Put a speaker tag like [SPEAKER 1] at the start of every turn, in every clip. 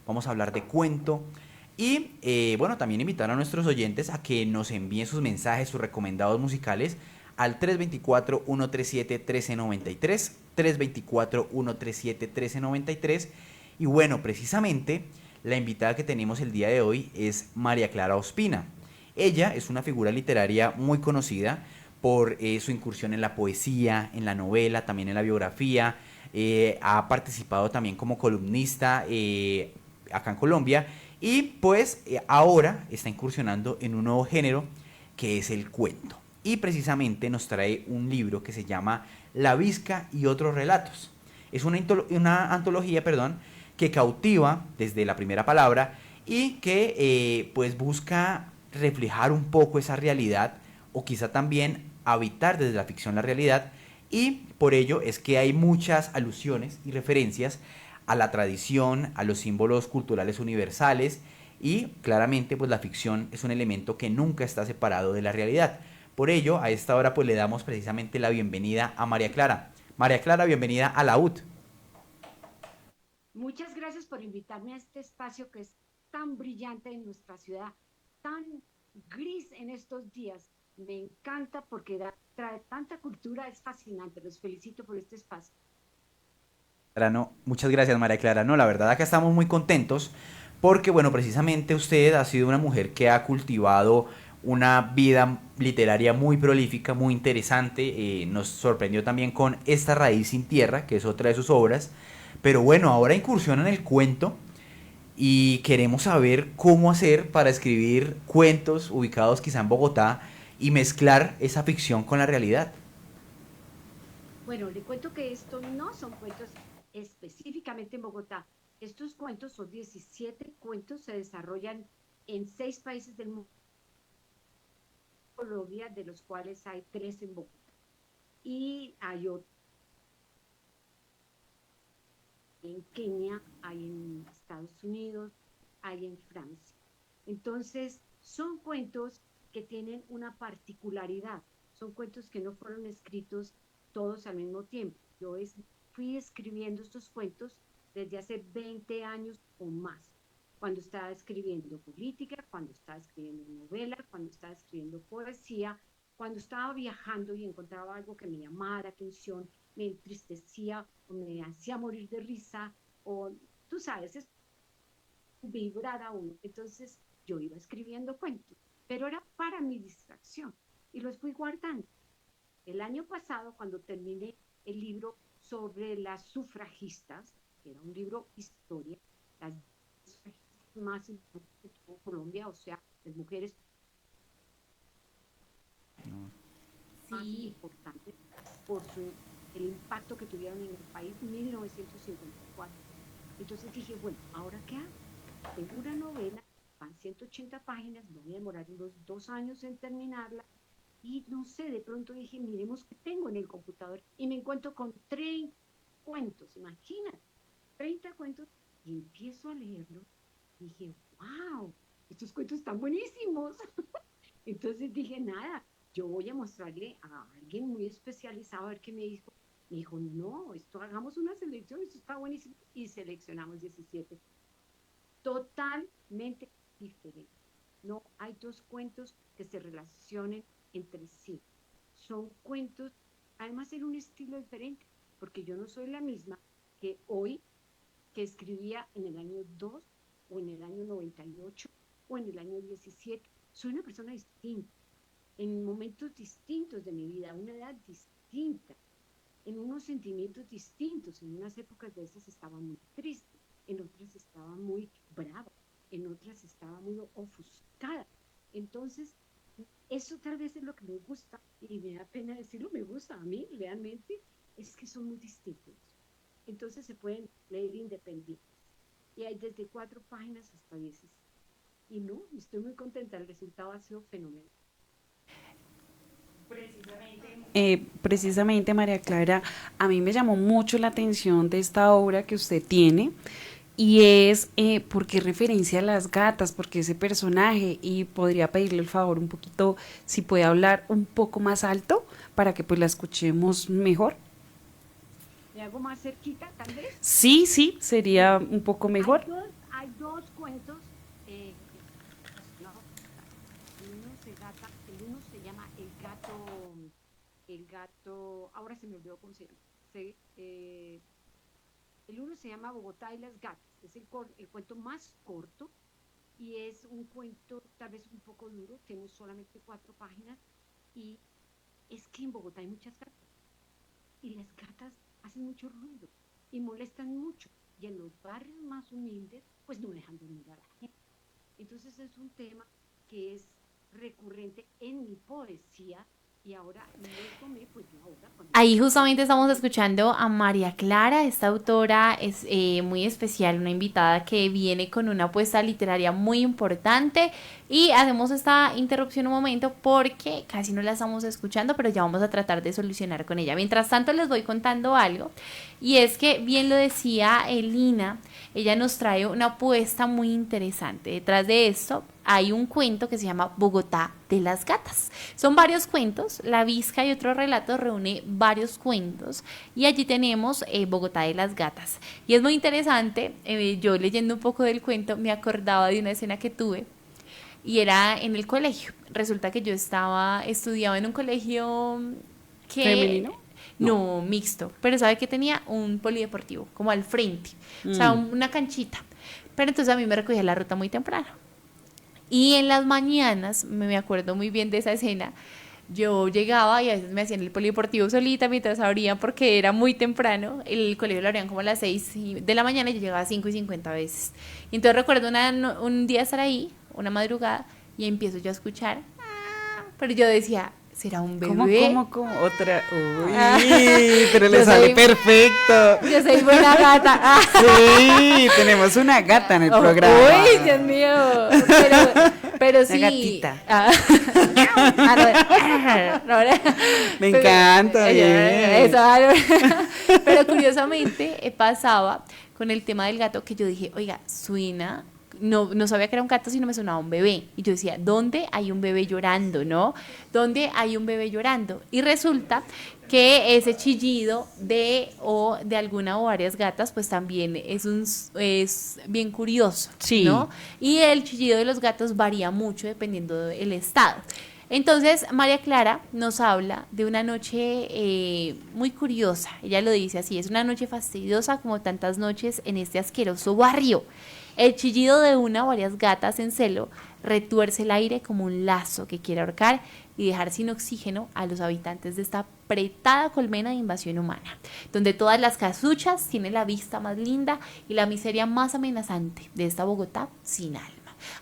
[SPEAKER 1] vamos a hablar de cuento y bueno, también invitar a nuestros oyentes a que nos envíen sus mensajes, sus recomendados musicales al 324-137-1393, 324-137-1393 y bueno, precisamente la invitada que tenemos el día de hoy es María Clara Ospina. Ella es una figura literaria muy conocida por su incursión en la poesía, en la novela, también en la biografía. Ha participado también como columnista acá en Colombia y pues ahora está incursionando en un nuevo género que es el cuento. Y precisamente nos trae un libro que se llama La Visca y otros relatos. Es una antología, perdón, que cautiva desde la primera palabra y que pues busca reflejar un poco esa realidad o quizá también habitar desde la ficción la realidad y por ello es que hay muchas alusiones y referencias a la tradición, a los símbolos culturales universales y claramente pues la ficción es un elemento que nunca está separado de la realidad. Por ello, a esta hora pues le damos precisamente la bienvenida a María Clara. María Clara, bienvenida a la UT.
[SPEAKER 2] Muchas gracias por invitarme a este espacio que es tan brillante en nuestra ciudad, tan gris en estos días. Me encanta porque trae tanta cultura, es fascinante. Los felicito por este espacio.
[SPEAKER 1] No, muchas gracias María Clara. No, la verdad acá estamos muy contentos porque, bueno, precisamente usted ha sido una mujer que ha cultivado una vida literaria muy prolífica, muy interesante. Nos sorprendió también con Esta raíz sin tierra, que es otra de sus obras. Pero bueno, ahora incursiona en el cuento y queremos saber cómo hacer para escribir cuentos ubicados quizá en Bogotá y mezclar esa ficción con la realidad.
[SPEAKER 2] Bueno, le cuento que estos no son cuentos específicamente en Bogotá. Estos cuentos son 17 cuentos, se desarrollan en 6 países del mundo, Colombia, de los cuales hay 3 en Bogotá. Y hay otros en Kenia, hay en Estados Unidos, hay en Francia. Entonces, son cuentos que tienen una particularidad, son cuentos que no fueron escritos todos al mismo tiempo. Fui escribiendo estos cuentos desde hace 20 años o más, cuando estaba escribiendo política, cuando estaba escribiendo novela, cuando estaba escribiendo poesía, cuando estaba viajando y encontraba algo que me llamaba la atención, me entristecía o me hacía morir de risa, o tú sabes, es vibrar a uno. Entonces yo iba escribiendo cuentos, pero era para mi distracción y los fui guardando. El año pasado, cuando terminé el libro sobre las sufragistas, que era un libro historia, las sufragistas más importantes que tuvo Colombia, o sea, las mujeres más
[SPEAKER 3] Sí,
[SPEAKER 2] importantes por el impacto que tuvieron en el país en 1954. Entonces dije, bueno, ¿ahora qué hago? Tengo una novela, van 180 páginas, me voy a demorar unos 2 años en terminarla. Y no sé, de pronto dije, miremos qué tengo en el computador. Y me encuentro con 30 cuentos, imagínate, 30 cuentos. Y empiezo a leerlos. Y dije, wow, estos cuentos están buenísimos. Entonces dije, nada, yo voy a mostrarle a alguien muy especializado a ver qué me dijo. Me dijo, no, esto hagamos una selección, esto está buenísimo. Y seleccionamos 17 totalmente diferentes. No hay dos cuentos que se relacionen entre sí. Son cuentos, además en un estilo diferente, porque yo no soy la misma que hoy, que escribía en el año 2 o en el año 98 o en el año 17. Soy una persona distinta, en momentos distintos de mi vida, a una edad distinta, en unos sentimientos distintos. En unas épocas de esas estaba muy triste, en otras estaba muy brava, en otras estaba muy ofuscada. Entonces, eso tal vez es lo que me gusta, y me da pena decirlo, me gusta a mí realmente, es que son muy distintos. Entonces se pueden leer independientes. Y hay desde 4 páginas hasta 16. Y no, estoy muy contenta, el resultado ha sido fenomenal.
[SPEAKER 3] precisamente María Clara, a mí me llamó mucho la atención de esta obra que usted tiene y es por qué referencia a las gatas, porque ese personaje y podría pedirle el favor un poquito si puede hablar un poco más alto para que pues la escuchemos mejor.
[SPEAKER 2] ¿Me hago más cerquita, tal vez?
[SPEAKER 3] Sí, sí, sería un poco mejor.
[SPEAKER 2] Hay dos cuentos, eh, no, el uno se llama ahora se me olvidó cómo se llama. El uno se llama Bogotá y las gatas, es el cuento más corto y es un cuento tal vez un poco duro, tiene solamente 4 páginas y es que en Bogotá hay muchas gatas y las gatas hacen mucho ruido y molestan mucho y en los barrios más humildes pues no dejan dormir a la gente. Entonces es un tema que es recurrente en mi poesía y ahora lo tomé pues ahora cuando
[SPEAKER 4] Ahí
[SPEAKER 2] estoy
[SPEAKER 4] justamente
[SPEAKER 2] escribiendo
[SPEAKER 4] estamos
[SPEAKER 2] cuentos.
[SPEAKER 4] escuchando a María Clara, esta autora es muy especial, una invitada que viene con una apuesta literaria muy importante y hacemos esta interrupción un momento porque casi no la estamos escuchando, pero ya vamos a tratar de solucionar con ella. Mientras tanto les voy contando algo y es que bien lo decía Elina, ella nos trae una apuesta muy interesante. Detrás de esto hay un cuento que se llama Bogotá de las gatas. Son varios cuentos, La Visca y otros relatos reúne varios cuentos y allí tenemos Bogotá de las gatas. Y es muy interesante, yo leyendo un poco del cuento me acordaba de una escena que tuve y era en el colegio. Resulta que yo estudiaba en un colegio que
[SPEAKER 3] ¿Femenino? No.
[SPEAKER 4] no, mixto, pero sabe que tenía un polideportivo como al frente, o sea,
[SPEAKER 3] Mm.
[SPEAKER 4] una canchita. Pero entonces a mí me recogía la ruta muy temprano. Y en las mañanas, me acuerdo muy bien de esa escena, yo llegaba y a veces me hacían el polideportivo solita mientras abrían porque era muy temprano. El colegio lo abrían como a las 6 de la mañana y yo llegaba a 5:50 veces. Y entonces recuerdo un día estar ahí, una madrugada, y empiezo yo a escuchar. Pero yo decía, ¿será un
[SPEAKER 3] ¿Cómo,
[SPEAKER 4] bebé?
[SPEAKER 3] cómo, cómo? Otra. Uy,
[SPEAKER 4] Ah,
[SPEAKER 3] pero le
[SPEAKER 4] yo
[SPEAKER 3] sale
[SPEAKER 4] soy-
[SPEAKER 3] perfecto.
[SPEAKER 4] Yo soy buena gata. Ah.
[SPEAKER 3] Sí, tenemos una gata en el
[SPEAKER 4] Oh,
[SPEAKER 3] programa.
[SPEAKER 4] uy, Dios mío. Pero sí.
[SPEAKER 3] gatita.
[SPEAKER 4] Ah, no,
[SPEAKER 3] Me encanta, bien.
[SPEAKER 4] Eso, pero curiosamente pasaba con el tema del gato que yo dije, oiga, suena. No, no sabía que era un gato, sino me sonaba un bebé. Y yo decía, ¿dónde hay un bebé llorando, no? ¿Dónde hay un bebé llorando? Y resulta que ese chillido de alguna o varias gatas, pues también es bien curioso,
[SPEAKER 3] Sí.
[SPEAKER 4] ¿no? Y el chillido de los gatos varía mucho dependiendo del estado. Entonces, María Clara nos habla de una noche muy curiosa. Ella lo dice así, es una noche fastidiosa como tantas noches en este asqueroso barrio. El chillido de una o varias gatas en celo retuerce el aire como un lazo que quiere ahorcar y dejar sin oxígeno a los habitantes de esta apretada colmena de invasión humana, donde todas las casuchas tienen la vista más linda y la miseria más amenazante de esta Bogotá sin alma.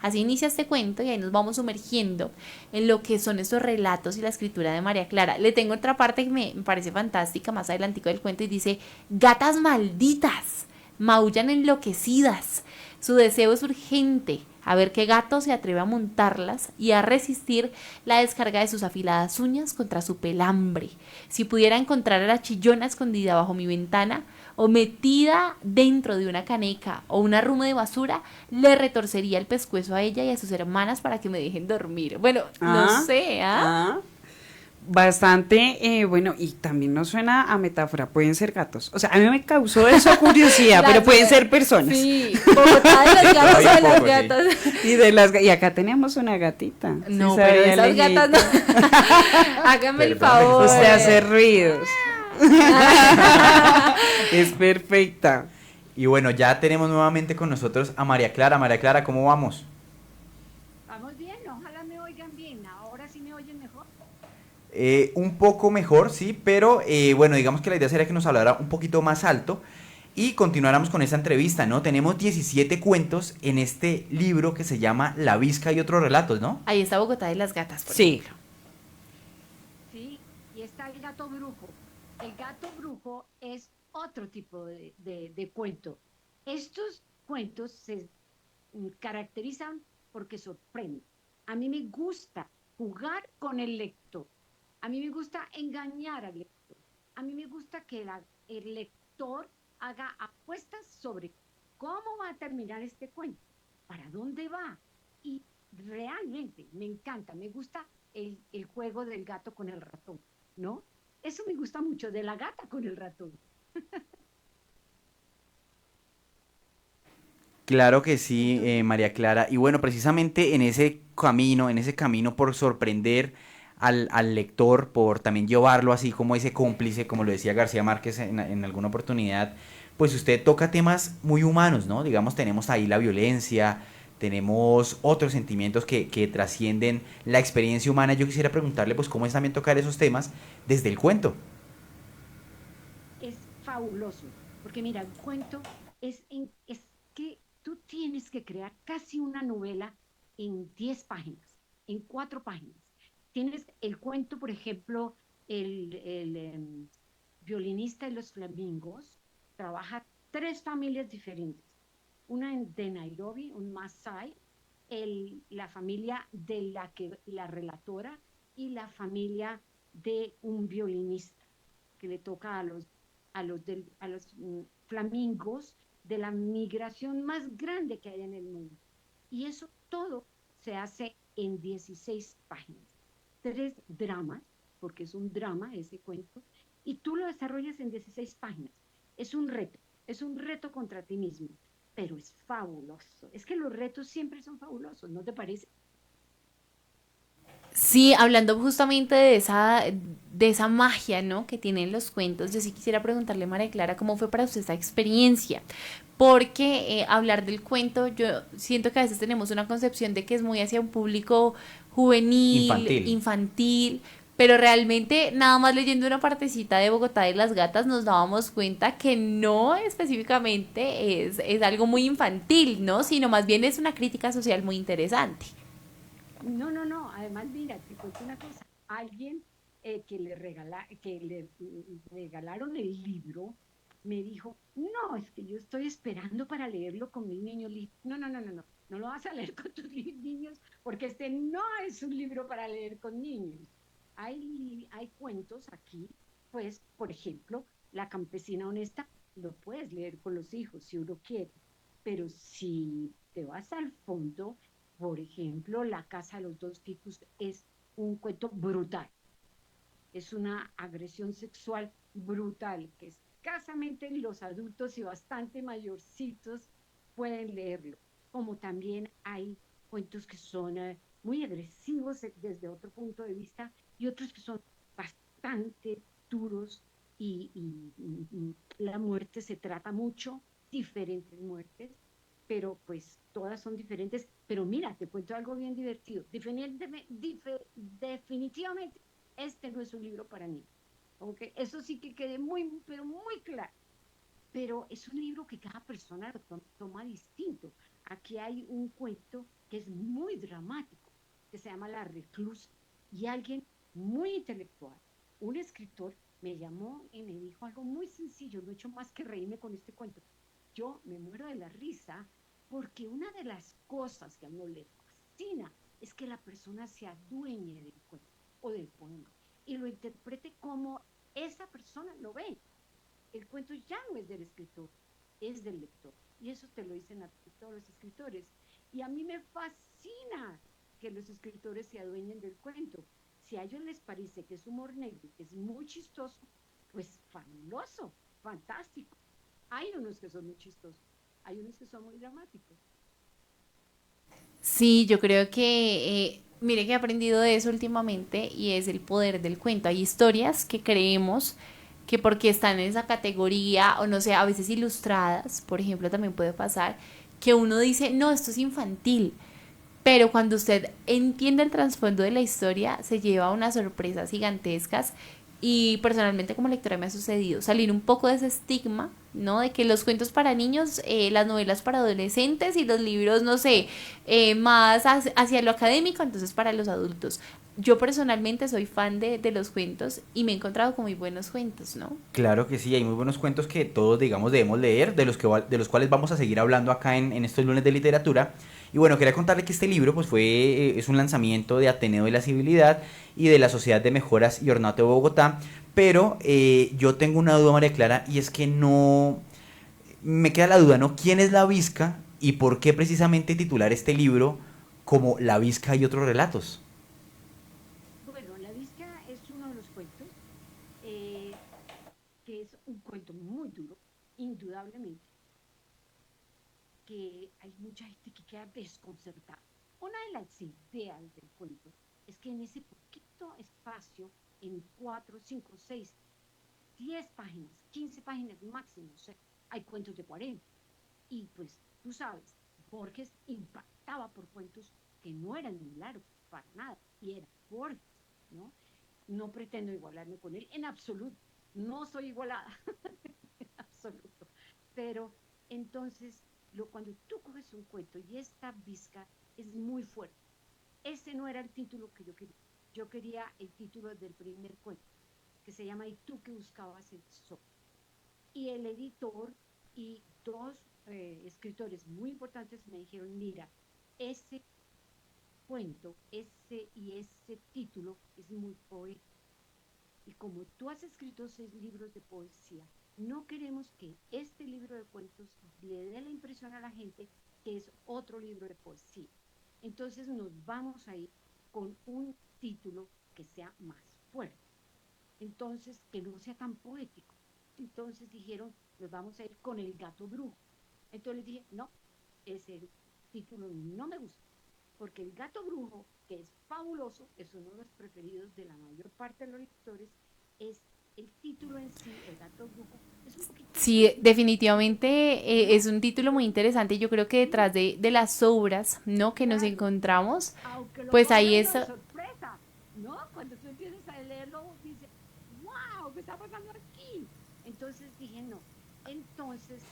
[SPEAKER 4] Así inicia este cuento y ahí nos vamos sumergiendo en lo que son estos relatos y la escritura de María Clara. Le tengo otra parte que me parece fantástica más adelantico del cuento y dice, gatas malditas, maullan enloquecidas, su deseo es urgente, a ver qué gato se atreve a montarlas y a resistir la descarga de sus afiladas uñas contra su pelambre. Si pudiera encontrar a la chillona escondida bajo mi ventana o metida dentro de una caneca o una ruma de basura, le retorcería el pescuezo a ella y a sus hermanas para que me dejen dormir. Bueno, no sé, ¿ah?
[SPEAKER 3] Bastante, bueno, y también nos suena a metáfora, pueden ser gatos. O sea, a mí me causó eso curiosidad, pero pueden ser personas.
[SPEAKER 4] Sí, Bogotá de los gatos o de las
[SPEAKER 1] Poco, sí.
[SPEAKER 4] gatas.
[SPEAKER 3] Y acá tenemos una gatita.
[SPEAKER 4] No,
[SPEAKER 3] ¿Sí
[SPEAKER 4] pero
[SPEAKER 3] sabía,
[SPEAKER 4] esas
[SPEAKER 3] Alejito?
[SPEAKER 4] gatas no. Hágame el
[SPEAKER 1] Perdóneme,
[SPEAKER 4] favor.
[SPEAKER 3] Usted hace ruidos. Es perfecta.
[SPEAKER 1] Y bueno, ya tenemos nuevamente con nosotros a María Clara. María Clara, ¿cómo vamos?
[SPEAKER 2] Vamos bien, ojalá me oigan bien, ahora sí me oyen mejor.
[SPEAKER 1] Un poco mejor, sí, pero bueno, digamos que la idea sería que nos hablara un poquito más alto y continuáramos con esta entrevista, ¿no? Tenemos 17 cuentos en este libro que se llama La Visca y otros relatos, ¿no?
[SPEAKER 4] Ahí está Bogotá de las gatas, por
[SPEAKER 3] Sí.
[SPEAKER 4] ejemplo.
[SPEAKER 2] Sí, y está el gato brujo. El gato brujo es otro tipo de cuento. Estos cuentos se caracterizan porque sorprenden. A mí me gusta jugar con el lector. A mí me gusta engañar al lector. A mí me gusta que el lector haga apuestas sobre cómo va a terminar este cuento, para dónde va. Y realmente me encanta, me gusta el juego del gato con el ratón, ¿no? Eso me gusta mucho, de la gata con el ratón.
[SPEAKER 1] Claro que sí,
[SPEAKER 2] Entonces,
[SPEAKER 1] María Clara. Y bueno, precisamente en ese camino por sorprender al lector, por también llevarlo así como ese cómplice, como lo decía García Márquez en alguna oportunidad, pues usted toca temas muy humanos, ¿no? Digamos, tenemos ahí la violencia, tenemos otros sentimientos que trascienden la experiencia humana. Yo quisiera preguntarle, pues, cómo es también tocar esos temas desde el cuento.
[SPEAKER 2] es fabuloso, porque mira, el cuento es que tú tienes que crear casi una novela en 10 páginas, en 4 páginas. Tienes el cuento, por ejemplo, el violinista de los flamingos trabaja 3 familias diferentes. Una de Nairobi, un Masai, la familia de la relatora y la familia de un violinista que le toca a los flamingos de la migración más grande que hay en el mundo. Y eso todo se hace en 16 páginas. 3 dramas, porque es un drama ese cuento, y tú lo desarrollas en 16 páginas. Es un reto contra ti mismo, pero es fabuloso. Es que los retos siempre son fabulosos, ¿no te parece?
[SPEAKER 4] Sí, hablando justamente de esa magia, ¿no? Que tienen los cuentos, yo sí quisiera preguntarle, María Clara, ¿cómo fue para usted esa experiencia? Porque hablar del cuento, yo siento que a veces tenemos una concepción de que es muy hacia un público juvenil,
[SPEAKER 1] Infantil.
[SPEAKER 4] infantil, pero realmente nada más leyendo una partecita de Bogotá y las gatas nos dábamos cuenta que no específicamente es algo muy infantil, ¿no? Sino más bien es una crítica social muy interesante.
[SPEAKER 2] No, no, no. Además, mira, te cuento una cosa. Alguien que le regalaron el libro me dijo, no, es que yo estoy esperando para leerlo con mis niños. No, no, no, no, no. No lo vas a leer con tus niños porque este no es un libro para leer con niños. Hay cuentos aquí, pues, por ejemplo, La campesina honesta, lo puedes leer con los hijos si uno quiere, pero si te vas al fondo, por ejemplo, La casa de los dos ficus es un cuento brutal, es una agresión sexual brutal, que escasamente los adultos y bastante mayorcitos pueden leerlo. Como también hay cuentos que son muy agresivos desde otro punto de vista y otros que son bastante duros y la muerte se trata mucho, diferentes muertes, pero pues todas son diferentes. Pero mira, te cuento algo bien divertido. Definitivamente este no es un libro para niños. Aunque eso sí que quede muy, pero muy claro. Pero es un libro que cada persona lo toma distinto. Aquí hay un cuento que es muy dramático, que se llama La reclusa. Y alguien muy intelectual, un escritor, me llamó y me dijo algo muy sencillo, no he hecho más que reírme con este cuento. Yo me muero de la risa porque una de las cosas que a uno le fascina es que la persona se adueñe del cuento o del poema y lo interprete como esa persona lo ve. El cuento ya no es del escritor, es del lector. Y eso te lo dicen a todos los escritores. Y a mí me fascina que los escritores se adueñen del cuento. Si a ellos les parece que es humor negro, que es muy chistoso, pues fabuloso, fantástico. Hay unos que son muy chistosos, hay unos que son muy dramáticos.
[SPEAKER 4] Sí, yo creo que, mire que he aprendido de eso últimamente y es el poder del cuento. Hay historias que creemos que porque están en esa categoría o no sé, a veces ilustradas, por ejemplo, también puede pasar que uno dice, no, esto es infantil, pero cuando usted entiende el trasfondo de la historia, se lleva unas sorpresas gigantescas y personalmente como lectora me ha sucedido salir un poco de ese estigma, ¿no? De que los cuentos para niños, las novelas para adolescentes y los libros, no sé, más hacia lo académico, entonces para los adultos. Yo personalmente soy fan de los cuentos y me he encontrado con muy buenos cuentos, ¿no?
[SPEAKER 1] Claro que sí, hay muy buenos cuentos que todos, digamos, debemos leer, de los cuales vamos a seguir hablando acá en estos lunes de literatura. Y bueno, quería contarle que este libro pues es un lanzamiento de Ateneo de la Civilidad y de la Sociedad de Mejoras y Ornato de Bogotá, pero yo tengo una duda, María Clara, y es que no, me queda la duda, ¿no? ¿Quién es la Visca y por qué precisamente titular este libro como La Visca y otros relatos?
[SPEAKER 2] Bueno, La Visca es uno de los cuentos, eh, que es un cuento cuento muy duro, indudablemente, que hay mucha gente que queda desconcertada. Una de las ideas del cuento es que en ese poquito espacio, en 4, 5, 6, 10 páginas, 15 páginas máximo, o sea, hay cuentos de 40. Y pues tú sabes, Borges impactaba por cuentos que no eran muy largos, para nada, y era Borges, ¿no? No pretendo igualarme con él en absoluto, no soy igualada, en absoluto, pero entonces cuando tú coges un cuento y esta visca es muy fuerte, ese no era el título que yo quería el título del primer cuento, que se llama ¿Y tú que buscabas el sol? Y el editor y dos escritores muy importantes me dijeron, mira, ese cuento, ese título es muy poético. Y como tú has escrito 6 libros de poesía, no queremos que este libro de cuentos le dé la impresión a la gente que es otro libro de poesía. Entonces nos vamos a ir con un título que sea más fuerte. Entonces, que no sea tan poético. Entonces dijeron, nos vamos a ir con El gato brujo. Entonces les dije, no, ese título no me gusta, porque El gato brujo, que es fabuloso, es uno de los preferidos de la mayor parte de los lectores, es el título en sí, El gato brujo, es un poquito...
[SPEAKER 4] Sí, definitivamente es un título muy interesante. Yo creo que detrás de las obras, ¿no? Que nos
[SPEAKER 2] Claro,
[SPEAKER 4] encontramos,
[SPEAKER 2] aunque lo
[SPEAKER 4] pues ahí
[SPEAKER 2] coja
[SPEAKER 4] es,
[SPEAKER 2] uno de sorpresa, ¿no? Cuando tú empiezas a leerlo, dices, wow, ¿qué está pasando aquí? Entonces dije, no. Entonces,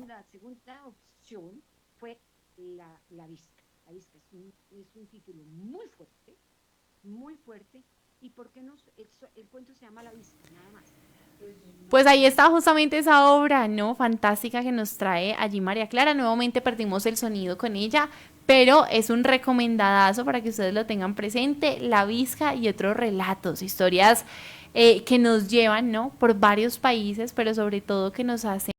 [SPEAKER 2] la segunda opción fue la visca. La visca es un título muy fuerte. ¿Y por qué no? El cuento se llama La visca, nada más.
[SPEAKER 4] pues ahí está justamente esa obra, ¿no? Fantástica que nos trae allí María Clara. Nuevamente perdimos el sonido con ella, pero es un recomendadazo para que ustedes lo tengan presente. La Visca y otros relatos, historias que nos llevan, ¿no? Por varios países, pero sobre todo que nos hacen